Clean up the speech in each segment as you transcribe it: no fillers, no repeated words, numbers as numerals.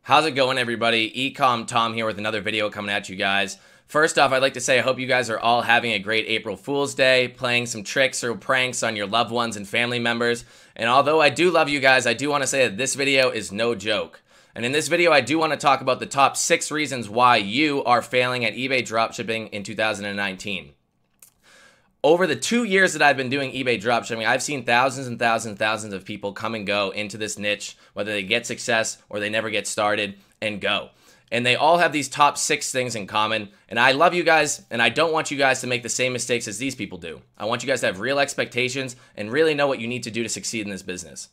How's it going, everybody? eCom Tom here with another video coming at you guys. First off, I'd like to say I hope you guys are all having a great April Fool's Day, playing some tricks or pranks on your loved ones and family members. And although I do love you guys, I do want to say that this video is no joke. And in this video, I do want to talk about the top 6 reasons why you are failing at eBay dropshipping in 2019. Over the 2 years that I've been doing eBay dropshipping, I've seen thousands and thousands and thousands of people come and go into this niche, whether they get success or they never get started and go. And they all have these top 6 things in common. And I love you guys, and I don't want you guys to make the same mistakes as these people do. I want you guys to have real expectations and really know what you need to do to succeed in this business.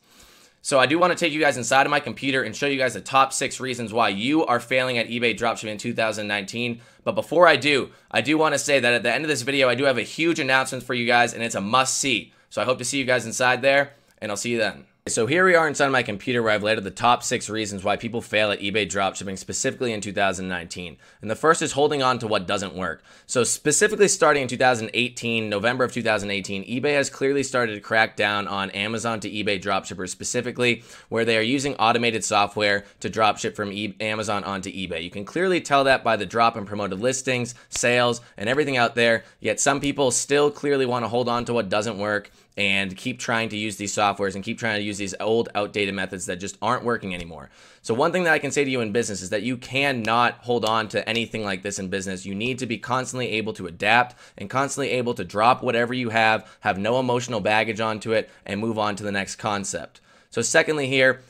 So I do want to take you guys inside of my computer and show you guys the top 6 reasons why you are failing at eBay dropshipping in 2019. But before I do want to say that at the end of this video, I do have a huge announcement for you guys, and it's a must-see. So I hope to see you guys inside there, and I'll see you then. So here we are inside my computer where I've laid out the top 6 reasons why people fail at eBay dropshipping, specifically in 2019. And the first is holding on to what doesn't work. So specifically starting in 2018, November of 2018, eBay has clearly started to crack down on Amazon to eBay dropshippers, specifically where they are using automated software to dropship from Amazon onto eBay. You can clearly tell that by the drop in promoted listings, sales, and everything out there. Yet some people still clearly want to hold on to what doesn't work and keep trying to use these softwares and keep trying to use these old, outdated methods that just aren't working anymore. So one thing that I can say to you in business is that you cannot hold on to anything like this in business. You need to be constantly able to adapt and constantly able to drop whatever you have no emotional baggage onto it, and move on to the next concept. So secondly here,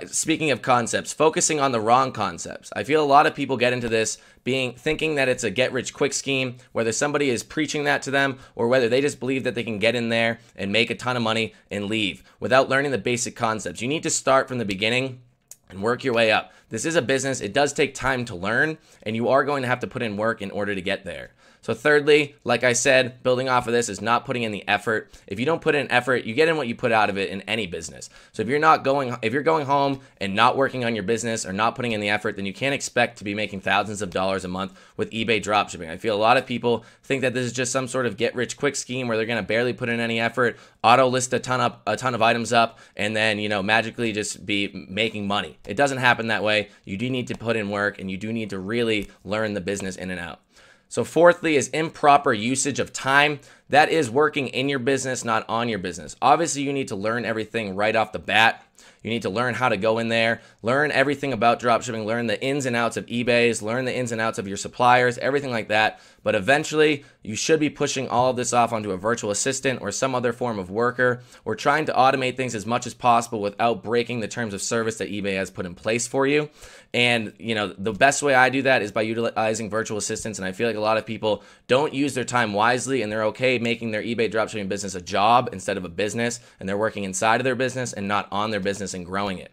speaking of concepts, focusing on the wrong concepts. I feel a lot of people get into this thinking that it's a get-rich-quick scheme, whether somebody is preaching that to them or whether they just believe that they can get in there and make a ton of money and leave without learning the basic concepts. You need to start from the beginning and work your way up. This is a business. It does take time to learn, and you are going to have to put in work in order to get there. So thirdly, like I said, building off of this is not putting in the effort. If you don't put in effort, you get in what you put out of it in any business. So if you're going home and not working on your business or not putting in the effort, then you can't expect to be making thousands of dollars a month with eBay dropshipping. I feel a lot of people think that this is just some sort of get-rich-quick scheme where they're going to barely put in any effort, auto list a ton of items up, and then magically just be making money. It doesn't happen that way. You do need to put in work, and you do need to really learn the business in and out. So fourthly is improper usage of time. That is working in your business, not on your business. Obviously, you need to learn everything right off the bat. You need to learn how to go in there, learn everything about dropshipping, learn the ins and outs of eBay's, learn the ins and outs of your suppliers, everything like that. But eventually, you should be pushing all of this off onto a virtual assistant or some other form of worker, or trying to automate things as much as possible without breaking the terms of service that eBay has put in place for you. And, the best way I do that is by utilizing virtual assistants. And I feel like a lot of people don't use their time wisely, and they're okay making their eBay dropshipping business a job instead of a business. And they're working inside of their business and not on their business and growing it.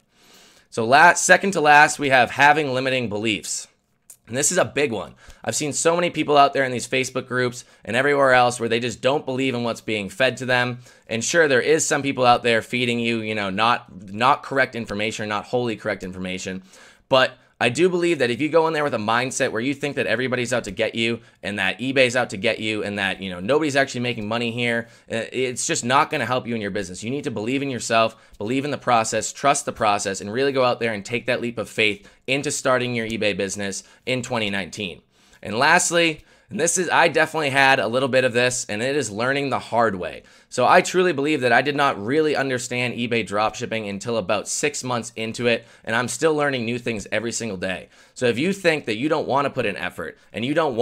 So second to last, we have having limiting beliefs. And this is a big one. I've seen so many people out there in these Facebook groups and everywhere else where they just don't believe in what's being fed to them. And sure, there is some people out there feeding you, not correct information, not wholly correct information. But I do believe that if you go in there with a mindset where you think that everybody's out to get you and that eBay's out to get you and that, nobody's actually making money here, it's just not going to help you in your business. You need to believe in yourself, believe in the process, trust the process, and really go out there and take that leap of faith into starting your eBay business in 2019. And lastly, I definitely had a little bit of this, and it is learning the hard way. So I truly believe that I did not really understand eBay dropshipping until about 6 months into it, and I'm still learning new things every single day. So if you think that you don't want to put in effort, and you just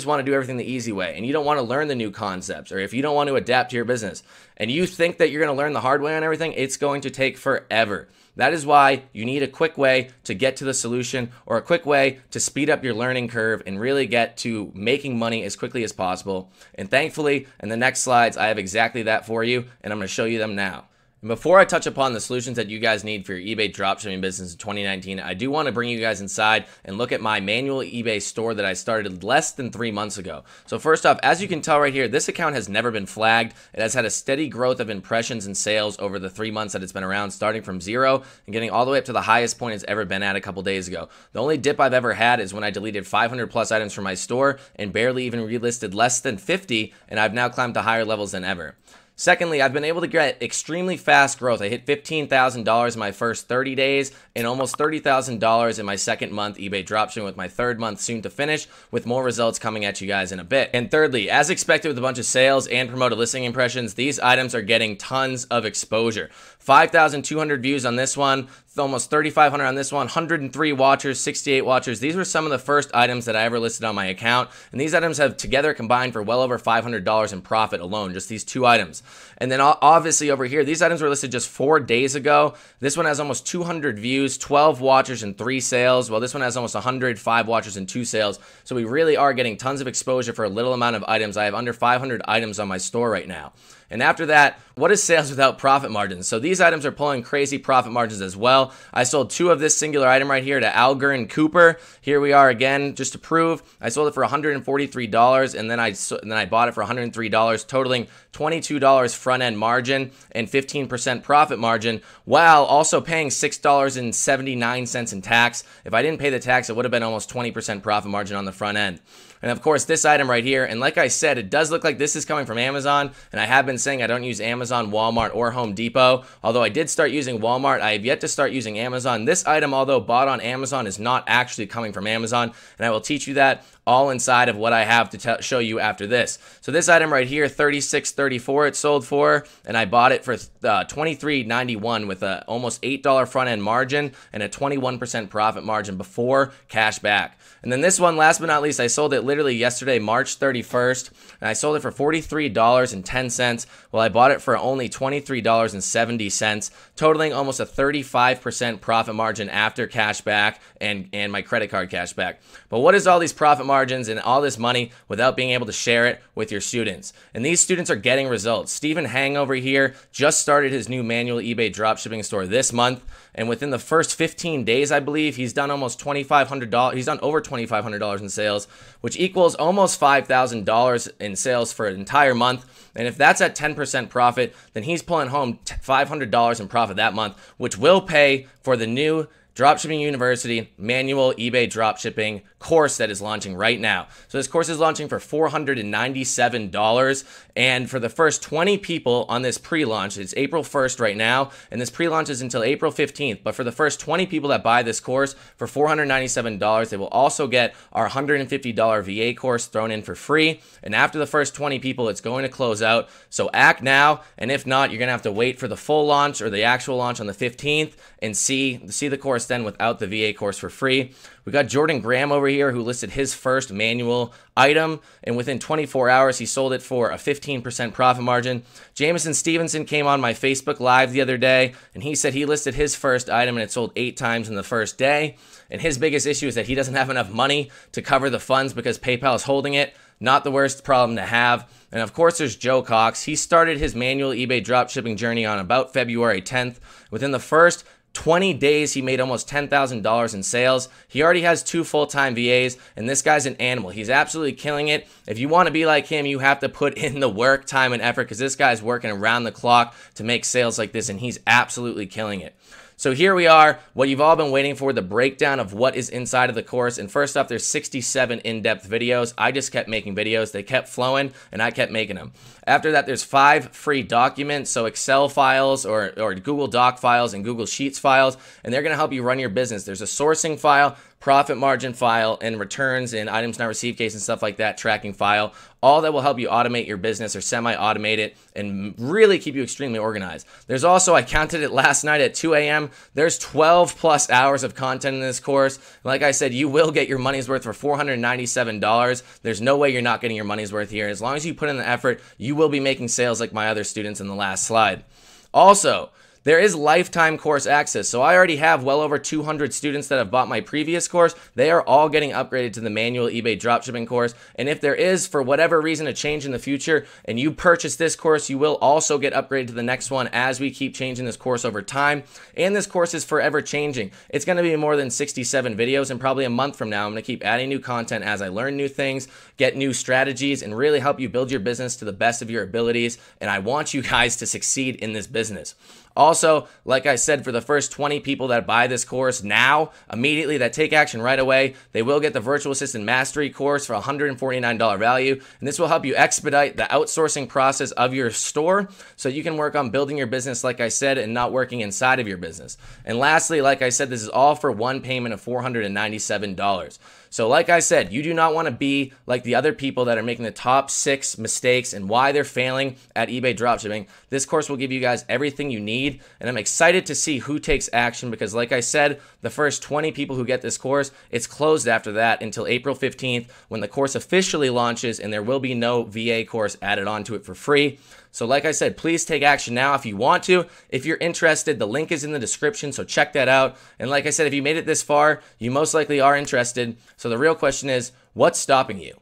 want to do everything the easy way, and you don't want to learn the new concepts, or if you don't want to adapt to your business, and you think that you're going to learn the hard way on everything, it's going to take forever. That is why you need a quick way to get to the solution, or a quick way to speed up your learning curve and really get to making money as quickly as possible. And thankfully, in the next slides, I have exactly that for you, and I'm going to show you them now. And before I touch upon the solutions that you guys need for your eBay dropshipping business in 2019, I do want to bring you guys inside and look at my manual eBay store that I started less than 3 months ago. So first off, as you can tell right here, this account has never been flagged. It has had a steady growth of impressions and sales over the 3 months that it's been around, starting from 0 and getting all the way up to the highest point it's ever been at a couple days ago. The only dip I've ever had is when I deleted 500 plus items from my store and barely even relisted less than 50, and I've now climbed to higher levels than ever. Secondly, I've been able to get extremely fast growth. I hit $15,000 in my first 30 days and almost $30,000 in my second month eBay dropshipping, with my third month soon to finish, with more results coming at you guys in a bit. And thirdly, as expected with a bunch of sales and promoted listing impressions, these items are getting tons of exposure. 5,200 views on this one, almost 3,500 on this one, 103 watchers, 68 watchers. These were some of the first items that I ever listed on my account, and these items have together combined for well over $500 in profit alone, just these two items. And then obviously over here, these items were listed just 4 days ago. This one has almost 200 views, 12 watchers, and 3 sales, while this one has almost 105 watchers and 2 sales. So we really are getting tons of exposure for a little amount of items. I have under 500 items on my store right now. And after that, what is sales without profit margins? So these items are pulling crazy profit margins as well. I sold 2 of this singular item right here to Alger and Cooper. Here we are again, just to prove. I sold it for $143, and then I bought it for $103, totaling $22 front-end margin and 15% profit margin, while also paying $6.79 in tax. If I didn't pay the tax, it would have been almost 20% profit margin on the front end. And of course, this item right here, and like I said, it does look like this is coming from Amazon, and I have been saying I don't use Amazon, Walmart, or Home Depot. Although I did start using Walmart, I have yet to start using Amazon. This item, although bought on Amazon, is not actually coming from Amazon, and I will teach you that all inside of what I have to show you after this. So this item right here, $36.34 it sold for, and I bought it for $23.91 with a almost $8 front end margin and a 21% profit margin before cash back. And then this one, last but not least, I sold it literally yesterday, March 31st, and I sold it for $43.10, while I bought it for only $23.70, totaling almost a 35% profit margin after cash back and my credit card cash back. But what is all these profit margins and all this money without being able to share it with your students? And these students are getting results. Stephen Hang over here just started his new manual eBay dropshipping store this month, and within the first 15 days, I believe, he's done almost $2,500. He's done over $2,500 in sales, which equals almost $5,000 in sales for an entire month. And if that's at 10% profit, then he's pulling home $500 in profit that month, which will pay for the new Dropshipping University manual eBay dropshipping course that is launching right now. So this course is launching for $497, and for the first 20 people on this pre-launch, it's April 1st right now, and this pre-launch is until April 15th, but for the first 20 people that buy this course for $497, they will also get our $150 VA course thrown in for free, and after the first 20 people, it's going to close out. So act now, and if not, you're going to have to wait for the full launch or the actual launch on the 15th and see the course then without the VA course for free. We got Jordan Graham over here who listed his first manual item, and within 24 hours, he sold it for a 15% profit margin. Jameson Stevenson came on my Facebook Live the other day, and he said he listed his first item and it sold 8 times in the first day. And his biggest issue is that he doesn't have enough money to cover the funds because PayPal is holding it. Not the worst problem to have. And of course, there's Joe Cox. He started his manual eBay dropshipping journey on about February 10th. Within the first 20 days, he made almost $10,000 in sales. He already has 2 full-time VAs, and this guy's an animal. He's absolutely killing it. If you want to be like him, you have to put in the work, time, and effort, because this guy's working around the clock to make sales like this, and he's absolutely killing it. So here we are, what you've all been waiting for, the breakdown of what is inside of the course. And first off, there's 67 in-depth videos. I just kept making videos. They kept flowing, and I kept making them. After that, there's 5 free documents, so Excel files or Google Doc files and Google Sheets files, and they're going to help you run your business. There's a sourcing file, profit margin file, and returns and items not received case and stuff like that, tracking file, all that will help you automate your business or semi-automate it and really keep you extremely organized. There's also, I counted it last night at 2 a.m., there's 12 plus hours of content in this course. Like I said, you will get your money's worth for $497. There's no way you're not getting your money's worth here. As long as you put in the effort, you will be making sales like my other students in the last slide. Also, there is lifetime course access. So I already have well over 200 students that have bought my previous course. They are all getting upgraded to the manual eBay dropshipping course. And if there is, for whatever reason, a change in the future and you purchase this course, you will also get upgraded to the next one as we keep changing this course over time. And this course is forever changing. It's going to be more than 67 videos, and probably a month from now, I'm going to keep adding new content as I learn new things, get new strategies, and really help you build your business to the best of your abilities. And I want you guys to succeed in this business. Also, like I said, for the first 20 people that buy this course now, immediately, that take action right away, they will get the Virtual Assistant Mastery course for $149 value. And this will help you expedite the outsourcing process of your store so you can work on building your business, like I said, and not working inside of your business. And lastly, like I said, this is all for one payment of $497. So like I said, you do not want to be like the other people that are making the top 6 mistakes and why they're failing at eBay dropshipping. This course will give you guys everything you need, and I'm excited to see who takes action because like I said, the first 20 people who get this course, it's closed after that until April 15th when the course officially launches, and there will be no VA course added onto it for free. So like I said, please take action now if you want to. If you're interested, the link is in the description, so check that out. And like I said, if you made it this far, you most likely are interested. So the real question is, what's stopping you?